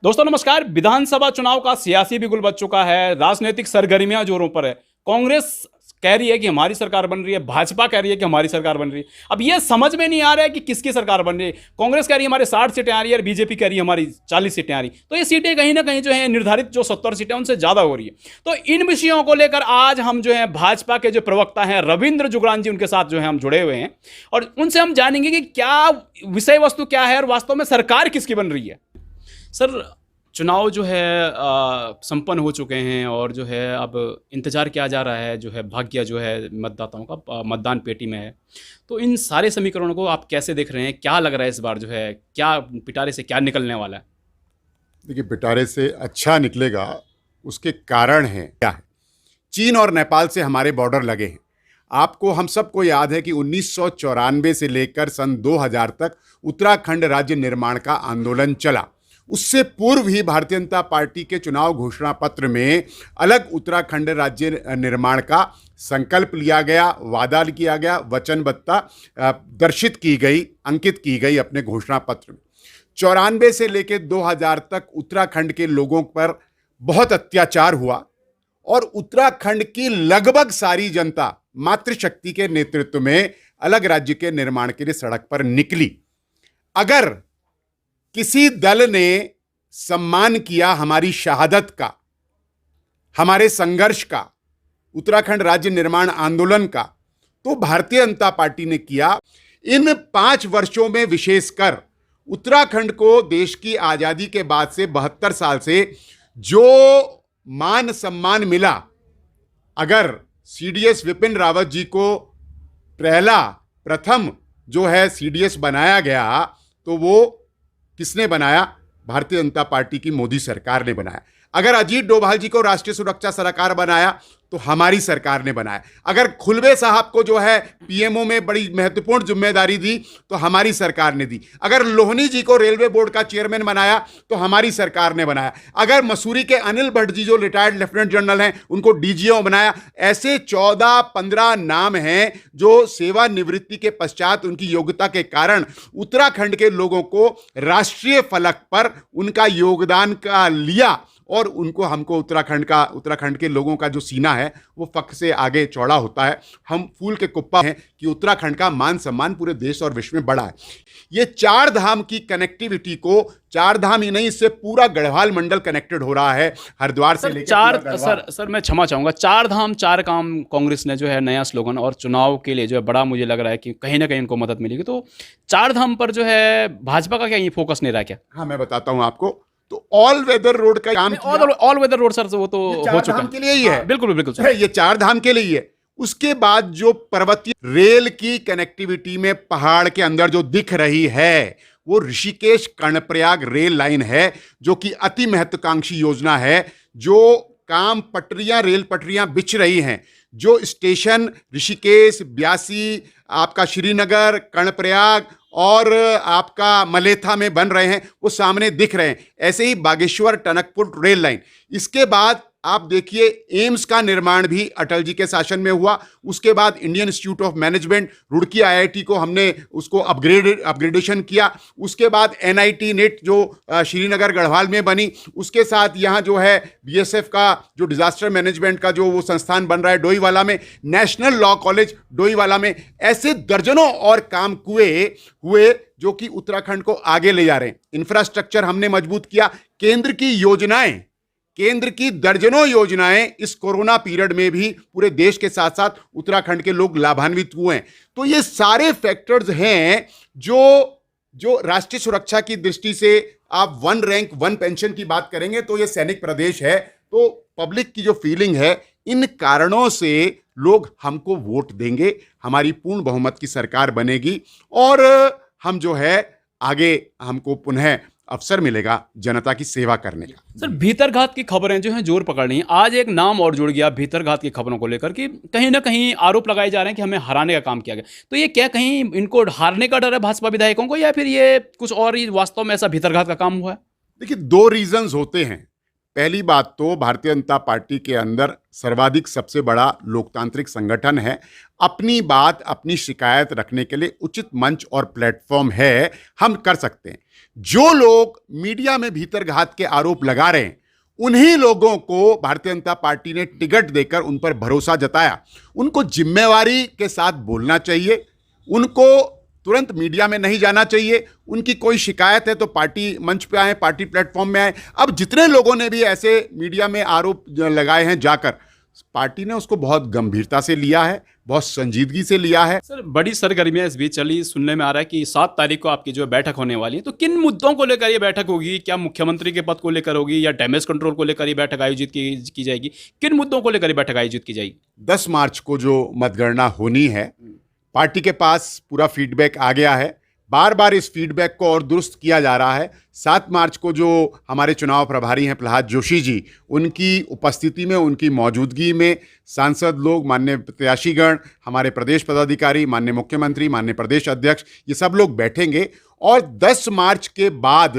दोस्तों नमस्कार। विधानसभा चुनाव का सियासी बिगुल बज चुका है, राजनीतिक सरगर्मियां जोरों पर है। कांग्रेस कह रही है कि हमारी सरकार बन रही है, भाजपा कह रही है कि हमारी सरकार बन रही है। अब यह समझ में नहीं आ रहा है कि किसकी सरकार बन रही है। कांग्रेस कह रही है हमारे 60 सीटें आ रही है और बीजेपी कह रही है हमारी 40 सीटें आ रही। तो ये सीटें कहीं ना कहीं जो है निर्धारित जो 70 सीटें उनसे ज्यादा हो रही है। तो इन विषयों को लेकर आज हम जो है भाजपा के जो प्रवक्ता हैं रविंद्र जुगरान जी, उनके साथ जो है हम जुड़े हुए हैं और उनसे हम जानेंगे कि क्या विषय वस्तु क्या है और वास्तव में सरकार किसकी बन रही है। सर, चुनाव जो है संपन्न हो चुके हैं और जो है अब इंतज़ार किया जा रहा है, जो है भाग्य जो है मतदाताओं का मतदान पेटी में है। तो इन सारे समीकरणों को आप कैसे देख रहे हैं? क्या लग रहा है इस बार जो है, क्या पिटारे से क्या निकलने वाला है? देखिए, पिटारे से अच्छा निकलेगा, उसके कारण हैं क्या है। चीन और नेपाल से हमारे बॉर्डर लगे हैं। आपको हम सबको याद है कि 1994 से लेकर सन 2000 तक उत्तराखंड राज्य निर्माण का आंदोलन चला। उससे पूर्व ही भारतीय जनता पार्टी के चुनाव घोषणा पत्र में अलग उत्तराखंड राज्य निर्माण का संकल्प लिया गया, वादा किया गया, वचनबद्धता दर्शित की गई, अंकित की गई अपने घोषणा पत्र में। 94 से लेकर 2000 तक उत्तराखंड के लोगों पर बहुत अत्याचार हुआ और उत्तराखंड की लगभग सारी जनता मातृशक्ति के नेतृत्व में अलग राज्य के निर्माण के लिए सड़क पर निकली। अगर किसी दल ने सम्मान किया हमारी शहादत का, हमारे संघर्ष का, उत्तराखंड राज्य निर्माण आंदोलन का, तो भारतीय जनता पार्टी ने किया। इन 5 वर्षों में विशेषकर उत्तराखंड को देश की आजादी के बाद से 72 साल से जो मान सम्मान मिला, अगर सीडीएस विपिन रावत जी को प्रथम जो है सीडीएस बनाया गया, तो वो किसने बनाया? भारतीय जनता पार्टी की मोदी सरकार ने बनाया। अगर अजीत डोभाल जी को राष्ट्रीय सुरक्षा सलाहकार बनाया तो हमारी सरकार ने बनाया। अगर खुलबे साहब को जो है पीएमओ में बड़ी महत्वपूर्ण जिम्मेदारी दी तो हमारी सरकार ने दी। अगर लोहनी जी को रेलवे बोर्ड का चेयरमैन बनाया तो हमारी सरकार ने बनाया। अगर मसूरी के अनिल भट्ट जी जो रिटायर्ड लेफ्टिनेंट जनरल हैं उनको डीजीओ बनाया। ऐसे 14-15 नाम हैं जो सेवानिवृत्ति के पश्चात उनकी योग्यता के कारण उत्तराखंड के लोगों को राष्ट्रीय फलक पर उनका योगदान का लिया और उनको हमको उत्तराखंड के लोगों का जो सीना है वो फख्र से आगे चौड़ा होता है। हम फूल के कुप्पा हैं कि उत्तराखंड का मान सम्मान पूरे देश और विश्व में बढ़ा है। ये 4 धाम की कनेक्टिविटी को, 4 धाम ही नहीं, इससे पूरा गढ़वाल मंडल कनेक्टेड हो रहा है, हरिद्वार से लेकर सर मैं क्षमा चाहूंगा, 4 धाम 4 काम कांग्रेस ने जो है नया स्लोगन और चुनाव के लिए जो है बड़ा, मुझे लग रहा है कि कहीं ना कहीं इनको मदद मिलेगी। तो 4 धाम पर जो है भाजपा का क्या ये फोकस नहीं रहा क्या? हाँ, मैं बताता हूं आपको। तो ऑल वेदर रोड का काम, ऑल वेदर रोड सर वो तो हो चुका है, के लिए ही है। बिल्कुल बिल्कुल सर, ये 4 धाम के लिए ही है। उसके बाद जो पर्वतीय रेल की कनेक्टिविटी में पहाड़ के अंदर जो दिख रही है वो ऋषिकेश कर्णप्रयाग रेल लाइन है, जो कि अति महत्वाकांक्षी योजना है। जो काम रेल पटरियां बिछ रही हैं, जो स्टेशन ऋषिकेश, ब्यासी, आपका श्रीनगर, कर्णप्रयाग और आपका मलेथा में बन रहे हैं, वो सामने दिख रहे हैं। ऐसे ही बागेश्वर टनकपुर रेल लाइन। इसके बाद आप देखिए एम्स का निर्माण भी अटल जी के शासन में हुआ। उसके बाद Indian institute of management Roorkee IIT को हमने उसको अपग्रेडेशन किया। उसके बाद एनआईटी नेट जो श्रीनगर गढ़वाल में बनी। उसके साथ यहाँ जो है बीएसएफ का जो डिजास्टर मैनेजमेंट का जो वो संस्थान बन रहा है डोईवाला में, नेशनल लॉ कॉलेज डोईवाला में। ऐसे दर्जनों और काम हुए जो कि उत्तराखंड को आगे ले जा रहे हैं। इंफ्रास्ट्रक्चर हमने मजबूत किया। केंद्र की दर्जनों योजनाएं इस कोरोना पीरियड में भी पूरे देश के साथ साथ उत्तराखंड के लोग लाभान्वित हुए हैं। तो ये सारे फैक्टर्स हैं जो राष्ट्रीय सुरक्षा की दृष्टि से, आप 1 रैंक 1 पेंशन की बात करेंगे तो ये सैनिक प्रदेश है। तो पब्लिक की जो फीलिंग है, इन कारणों से लोग हमको वोट देंगे, हमारी पूर्ण बहुमत की सरकार बनेगी और हम जो है आगे हमको पुनः अवसर मिलेगा जनता की सेवा करने का। सर, भीतरघात की खबरें जो हैं जोर पकड़ रही हैं। आज एक नाम और जुड़ गया भीतरघात की खबरों को लेकर कि कहीं ना कहीं आरोप लगाए जा रहे हैं कि हमें हराने का काम किया गया। तो ये क्या कहीं इनको हारने का डर है भाजपा विधायकों को, या फिर ये कुछ और ही वास्तव में ऐसा भीतरघात का काम हुआ है? देखिए, 2 रीजंस होते हैं। पहली बात तो भारतीय जनता पार्टी के अंदर सर्वाधिक सबसे बड़ा लोकतांत्रिक संगठन है। अपनी बात, अपनी शिकायत रखने के लिए उचित मंच और प्लेटफॉर्म है, हम कर सकते हैं। जो लोग मीडिया में भीतर घात के आरोप लगा रहे हैं, उन्हीं लोगों को भारतीय जनता पार्टी ने टिकट देकर उन पर भरोसा जताया। उनको जिम्मेवारी के साथ बोलना चाहिए, उनको तुरंत मीडिया में नहीं जाना चाहिए। उनकी कोई शिकायत है तो पार्टी मंच पे आए, पार्टी प्लेटफॉर्म में आए। अब जितने लोगों ने भी ऐसे मीडिया में आरोप लगाए हैं जाकर, पार्टी ने उसको बहुत गंभीरता से लिया है, बहुत संजीदगी से लिया है। सर, बड़ी सरगर्मियां इस बीच चली, सुनने में आ रहा है कि 7 तारीख को आपकी जो बैठक होने वाली है, तो किन मुद्दों को लेकर ये बैठक होगी? क्या मुख्यमंत्री के पद को लेकर होगी या डैमेज कंट्रोल को लेकर ये बैठक आयोजित की जाएगी? किन मुद्दों को लेकर ये बैठक आयोजित की जाएगी? 10 मार्च को जो मतगणना होनी है, पार्टी के पास पूरा फीडबैक आ गया है। बार बार इस फीडबैक को और दुरुस्त किया जा रहा है। 7 मार्च को जो हमारे चुनाव प्रभारी हैं प्रहलाद जोशी जी, उनकी उपस्थिति में, उनकी मौजूदगी में सांसद लोग, माननीय प्रत्याशीगण, हमारे प्रदेश पदाधिकारी, माननीय मुख्यमंत्री, माननीय प्रदेश अध्यक्ष, ये सब लोग बैठेंगे और 10 मार्च के बाद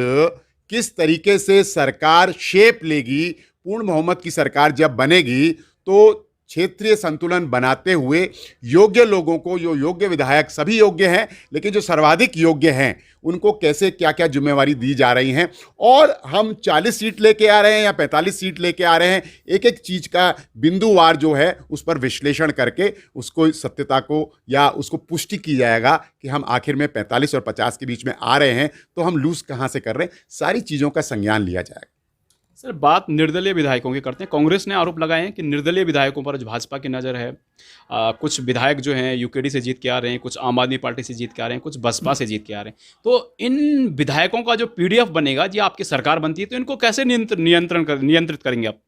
किस तरीके से सरकार शेप लेगी, पूर्ण बहुमत की सरकार जब बनेगी तो क्षेत्रीय संतुलन बनाते हुए योग्य लोगों को, जो योग्य विधायक, सभी योग्य हैं लेकिन जो सर्वाधिक योग्य हैं, उनको कैसे क्या क्या जिम्मेवारी दी जा रही हैं। और हम 40 सीट लेके आ रहे हैं या 45 सीट लेके आ रहे हैं, एक एक चीज़ का बिंदुवार जो है उस पर विश्लेषण करके उसको सत्यता को या उसको पुष्टि की जाएगा कि हम आखिर में 45 और 50 के बीच में आ रहे हैं तो हम लूज़ कहाँ से कर रहे हैं। सारी चीज़ों का संज्ञान लिया जाएगा। सर, बात निर्दलीय विधायकों की करते हैं। कांग्रेस ने आरोप लगाए हैं कि निर्दलीय विधायकों पर भाजपा की नज़र है। कुछ विधायक जो हैं यूकेडी से जीत के आ रहे हैं, कुछ आम आदमी पार्टी से जीत के आ रहे हैं, कुछ बसपा से जीत के आ रहे हैं। तो इन विधायकों का जो पीडीएफ बनेगा, जी आपकी सरकार बनती है तो इनको कैसे नियंत्रित करेंगे आप?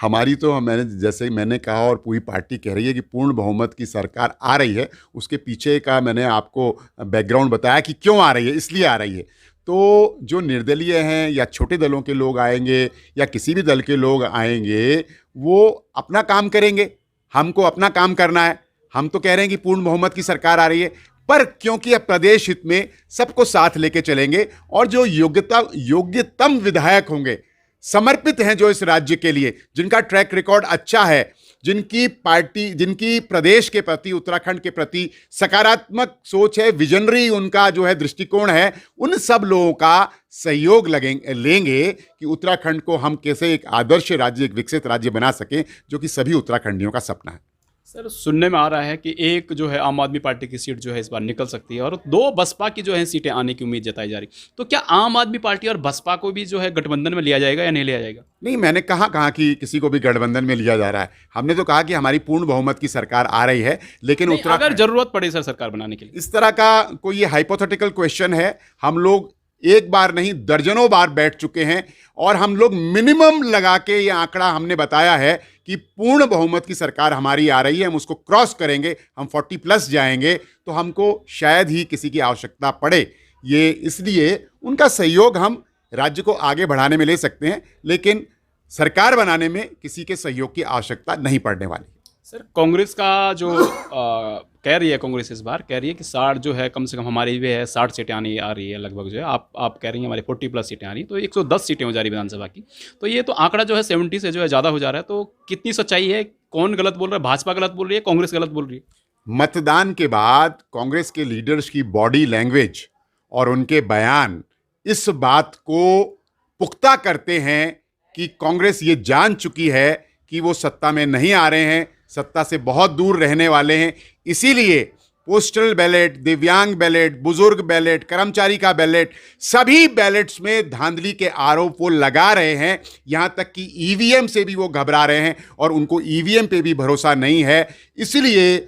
हमारी तो जैसे मैंने कहा और पूरी पार्टी कह रही है कि पूर्ण बहुमत की सरकार आ रही है। उसके पीछे का मैंने आपको बैकग्राउंड बताया कि क्यों आ रही है, इसलिए आ रही है। तो जो निर्दलीय हैं या छोटे दलों के लोग आएंगे या किसी भी दल के लोग आएंगे, वो अपना काम करेंगे, हमको अपना काम करना है। हम तो कह रहे हैं कि पूर्ण बहुमत की सरकार आ रही है, पर क्योंकि अब प्रदेश हित में सबको साथ लेके चलेंगे और जो योग्यतम विधायक होंगे, समर्पित हैं जो इस राज्य के लिए, जिनका ट्रैक रिकॉर्ड अच्छा है, जिनकी प्रदेश के प्रति, उत्तराखंड के प्रति सकारात्मक सोच है, विजनरी उनका जो है दृष्टिकोण है, उन सब लोगों का सहयोग लेंगे कि उत्तराखंड को हम कैसे एक आदर्श राज्य, एक विकसित राज्य बना सकें, जो कि सभी उत्तराखंडियों का सपना है। सर, सुनने में आ रहा है कि एक जो है आम आदमी पार्टी की सीट जो है इस बार निकल सकती है और 2 बसपा की जो है सीटें आने की उम्मीद जताई जा रही। तो क्या आम आदमी पार्टी और बसपा को भी जो है गठबंधन में लिया जाएगा या नहीं लिया जाएगा? नहीं, मैंने कहा कि किसी को भी गठबंधन में लिया जा रहा है। हमने तो कहा कि हमारी पूर्ण बहुमत की सरकार आ रही है, लेकिन अगर जरूरत पड़े सर सरकार बनाने के लिए, इस तरह का कोई ये हाइपोथेटिकल क्वेश्चन है। हम लोग एक बार नहीं दर्जनों बार बैठ चुके हैं और हम लोग मिनिमम लगा के ये आंकड़ा हमने बताया है कि पूर्ण बहुमत की सरकार हमारी आ रही है। हम उसको क्रॉस करेंगे, हम 40+ जाएंगे तो हमको शायद ही किसी की आवश्यकता पड़े। ये इसलिए उनका सहयोग हम राज्य को आगे बढ़ाने में ले सकते हैं, लेकिन सरकार बनाने में किसी के सहयोग की आवश्यकता नहीं पड़ने वाली। सर, कांग्रेस का जो कह रही है, कांग्रेस इस बार कह रही है कि 60 जो है कम से कम हमारी भी है, 60 सीटें आनी आ रही है लगभग जो है। आप कह रही हैं हमारी 40+ सीटें आ रही, तो 110 सीटें हो जा रही विधानसभा की। तो ये तो आंकड़ा जो है 70 से जो है ज़्यादा हो जा रहा है। तो कितनी सच्चाई है? कौन गलत बोल रहा है? भाजपा गलत बोल रही है, कांग्रेस गलत बोल रही है? मतदान के बाद कांग्रेस के लीडर्स की बॉडी लैंग्वेज और उनके बयान इस बात को पुख्ता करते हैं कि कांग्रेस ये जान चुकी है कि वो सत्ता में नहीं आ रहे हैं, सत्ता से बहुत दूर रहने वाले हैं। इसीलिए पोस्टल बैलेट, दिव्यांग बैलेट, बुजुर्ग बैलेट, कर्मचारी का बैलेट, सभी बैलेट्स में धांधली के आरोप वो लगा रहे हैं। यहाँ तक कि ईवीएम से भी वो घबरा रहे हैं और उनको ईवीएम पे भी भरोसा नहीं है। इसलिए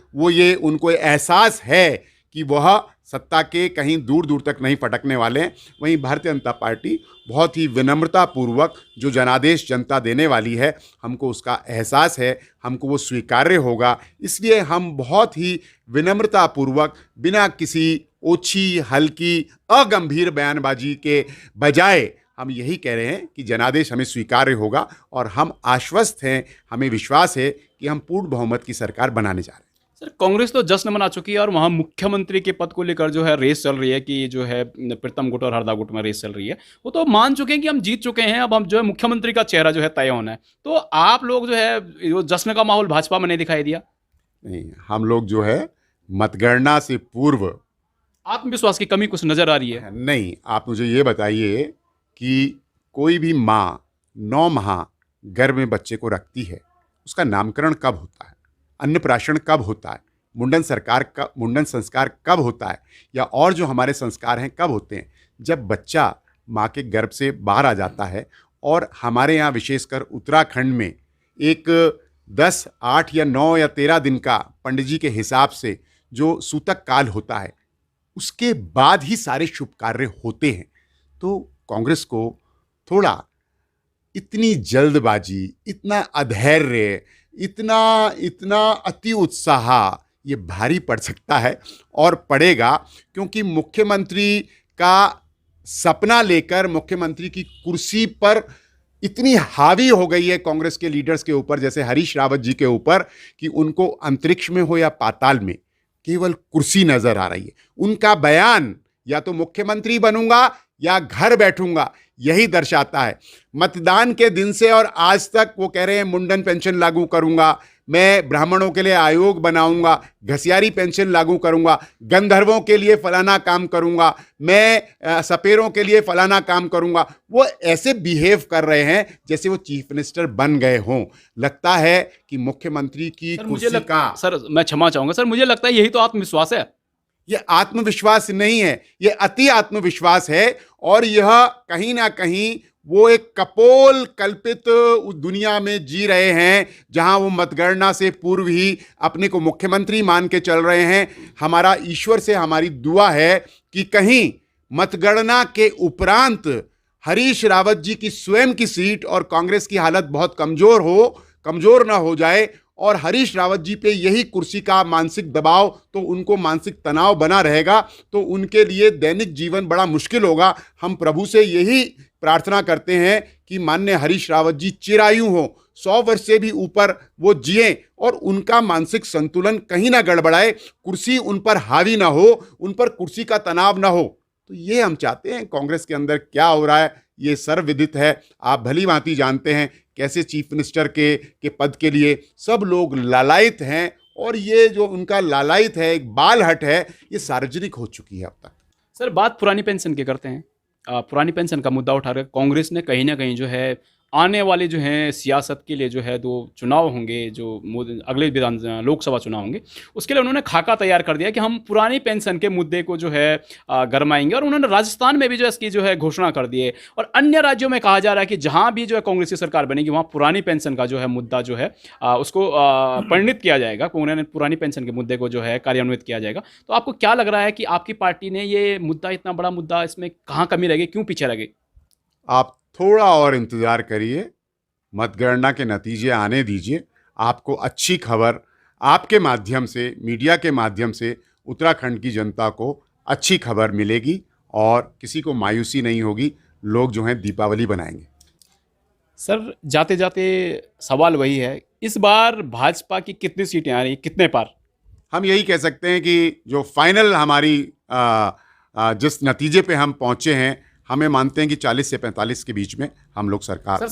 उनको एहसास है कि वह सत्ता के कहीं दूर दूर तक नहीं फटकने वाले हैं। वहीं भारतीय जनता पार्टी बहुत ही विनम्रतापूर्वक जो जनादेश जनता देने वाली है, हमको उसका एहसास है, हमको वो स्वीकार्य होगा। इसलिए हम बहुत ही विनम्रतापूर्वक, बिना किसी ओछी हल्की अगंभीर बयानबाजी के बजाय हम यही कह रहे हैं कि जनादेश हमें स्वीकार्य होगा और हम आश्वस्त हैं, हमें विश्वास है कि हम पूर्ण बहुमत की सरकार बनाने जा रहे हैं। सर कांग्रेस तो जश्न मना चुकी है और वहाँ मुख्यमंत्री के पद को लेकर जो है रेस चल रही है कि जो है प्रीतम गुट और हरदा गुट में रेस चल रही है। वो तो मान चुके हैं कि हम जीत चुके हैं, अब हम जो है मुख्यमंत्री का चेहरा जो है तय होना है। तो आप लोग जो है वो जश्न का माहौल भाजपा में नहीं दिखाई दिया? नहीं, हम लोग जो है मतगणना से पूर्व आत्मविश्वास की कमी कुछ नजर आ रही है? नहीं, आप मुझे ये बताइए कि कोई भी माँ 9 माह गर्भ में बच्चे को रखती है, उसका नामकरण कब होता है, अन्नप्राशन कब होता है, मुंडन संस्कार कब होता है, या और जो हमारे संस्कार हैं कब होते हैं? जब बच्चा माँ के गर्भ से बाहर आ जाता है। और हमारे यहाँ विशेषकर उत्तराखंड में एक 10, 8 या 9 या 13 दिन का पंडित जी के हिसाब से जो सूतक काल होता है, उसके बाद ही सारे शुभ कार्य होते हैं। तो कांग्रेस को थोड़ा इतनी जल्दबाजी, इतना अधैर्य, इतना अति उत्साह ये भारी पड़ सकता है और पड़ेगा, क्योंकि मुख्यमंत्री का सपना लेकर मुख्यमंत्री की कुर्सी पर इतनी हावी हो गई है कांग्रेस के लीडर्स के ऊपर, जैसे हरीश रावत जी के ऊपर, कि उनको अंतरिक्ष में हो या पाताल में केवल कुर्सी नजर आ रही है। उनका बयान या तो मुख्यमंत्री बनूंगा या घर बैठूंगा, यही दर्शाता है। मतदान के दिन से और आज तक वो कह रहे हैं मुंडन पेंशन लागू करूंगा, मैं ब्राह्मणों के लिए आयोग बनाऊंगा, घसियारी पेंशन लागू करूंगा, गंधर्वों के लिए फलाना काम करूंगा, मैं सपेरों के लिए फलाना काम करूंगा। वो ऐसे बिहेव कर रहे हैं जैसे वो चीफ मिनिस्टर बन गए हों। लगता है कि मुख्यमंत्री की कुर्सी का, सर मैं क्षमा चाहूंगा सर, मुझे लगता है यही तो आत्मविश्वास है। ये आत्मविश्वास नहीं है, ये अति आत्मविश्वास है। और यह कहीं ना कहीं वो एक कपोल कल्पित दुनिया में जी रहे हैं, जहां वो मतगणना से पूर्व ही अपने को मुख्यमंत्री मान के चल रहे हैं। हमारा ईश्वर से हमारी दुआ है कि कहीं मतगणना के उपरांत हरीश रावत जी की स्वयं की सीट और कांग्रेस की हालत बहुत कमजोर ना हो जाए, और हरीश रावत जी पे यही कुर्सी का मानसिक दबाव, तो उनको मानसिक तनाव बना रहेगा, तो उनके लिए दैनिक जीवन बड़ा मुश्किल होगा। हम प्रभु से यही प्रार्थना करते हैं कि माननीय हरीश रावत जी चिरायु हो, 100 वर्ष से भी ऊपर वो जिए और उनका मानसिक संतुलन कहीं ना गड़बड़ाए, कुर्सी उन पर हावी ना हो, उन पर कुर्सी का तनाव ना हो। तो ये हम चाहते हैं। कांग्रेस के अंदर क्या हो रहा है ये सर्वविदित है, आप भली भांति जानते हैं कैसे चीफ मिनिस्टर के पद के लिए सब लोग लालायित हैं, और ये जो उनका लालायित है, एक बालहट है, ये सार्वजनिक हो चुकी है अब तक। सर बात पुरानी पेंशन की करते हैं। पुरानी पेंशन का मुद्दा उठा रहे कांग्रेस ने कहीं ना कहीं जो है आने वाले जो है सियासत के लिए जो है 2 चुनाव होंगे, जो अगले लोकसभा चुनाव होंगे, उसके लिए उन्होंने खाका तैयार कर दिया कि हम पुरानी पेंशन के मुद्दे को जो है गरमाएंगे। और उन्होंने राजस्थान में भी जो इसकी जो है घोषणा कर दी है, और अन्य राज्यों में कहा जा रहा है कि जहां भी जो है कांग्रेस की सरकार बनेगी वहां पुरानी पेंशन का जो है मुद्दा जो है उसको परिणित किया जाएगा, उन्होंने पुरानी पेंशन के मुद्दे को जो है कार्यान्वित किया जाएगा। तो आपको क्या लग रहा है कि आपकी पार्टी ने ये मुद्दा, इतना बड़ा मुद्दा, इसमें कहाँ कमी रह गई, क्यों पीछे रह गई? आप थोड़ा और इंतजार करिए, मतगणना के नतीजे आने दीजिए, आपको अच्छी खबर आपके माध्यम से, मीडिया के माध्यम से उत्तराखंड की जनता को अच्छी खबर मिलेगी और किसी को मायूसी नहीं होगी। लोग जो हैं दीपावली बनाएंगे। सर जाते जाते सवाल वही है, इस बार भाजपा की कितनी सीटें आ रही, कितने पार? हम यही कह सकते हैं कि जो फाइनल हमारी जिस नतीजे पे हम पहुंचे हैं, हमें मानते हैं कि 40 से 45 के बीच में हम लोग सरकार। सर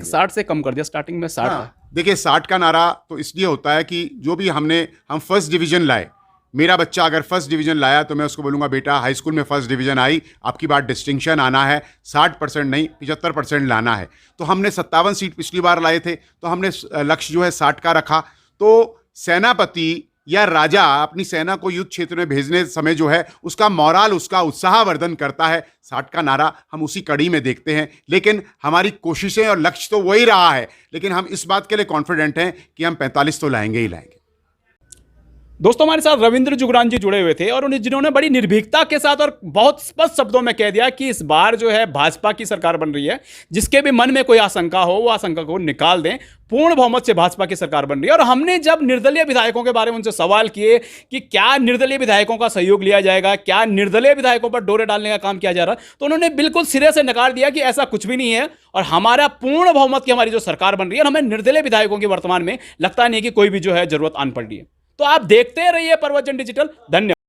60 से कम कर दिया, स्टार्टिंग में 60 था। देखिए 60 का नारा तो इसलिए होता है कि जो भी हम फर्स्ट डिवीजन लाए, मेरा बच्चा अगर फर्स्ट डिवीजन लाया तो मैं उसको बोलूँगा बेटा हाई स्कूल में फर्स्ट डिवीजन आई, आपकी बात डिस्टिंक्शन आना है, 60% नहीं 75% लाना है। तो हमने 57 सीट पिछली बार लाए थे, तो हमने लक्ष्य जो है 60 का रखा। तो सेनापति या राजा अपनी सेना को युद्ध क्षेत्र में भेजने समय जो है उसका मोराल, उसका उत्साहवर्धन करता है। 60 का नारा हम उसी कड़ी में देखते हैं, लेकिन हमारी कोशिशें और लक्ष्य तो वही रहा है। लेकिन हम इस बात के लिए कॉन्फिडेंट हैं कि हम 45 तो लाएंगे ही लाएंगे। दोस्तों हमारे साथ रविंद्र जुगरान जी जुड़े हुए थे, और जिन्होंने बड़ी निर्भीकता के साथ और बहुत स्पष्ट शब्दों में कह दिया कि इस बार जो है भाजपा की सरकार बन रही है। जिसके भी मन में कोई आशंका हो वो आशंका को निकाल दें, पूर्ण बहुमत से भाजपा की सरकार बन रही है। और हमने जब निर्दलीय विधायकों के बारे में उनसे सवाल किए कि क्या निर्दलीय विधायकों का सहयोग लिया जाएगा, क्या निर्दलीय विधायकों पर डोरे डालने का काम किया जा रहा है, तो उन्होंने बिल्कुल सिरे से नकार दिया कि ऐसा कुछ भी नहीं है, और हमारा पूर्ण बहुमत की हमारी जो सरकार बन रही है, और हमें निर्दलीय विधायकों की वर्तमान में लगता नहीं कि कोई भी जो है जरूरत आन पड़ रही है। तो तो आप देखते रहिए प्रवचन डिजिटल। धन्यवाद।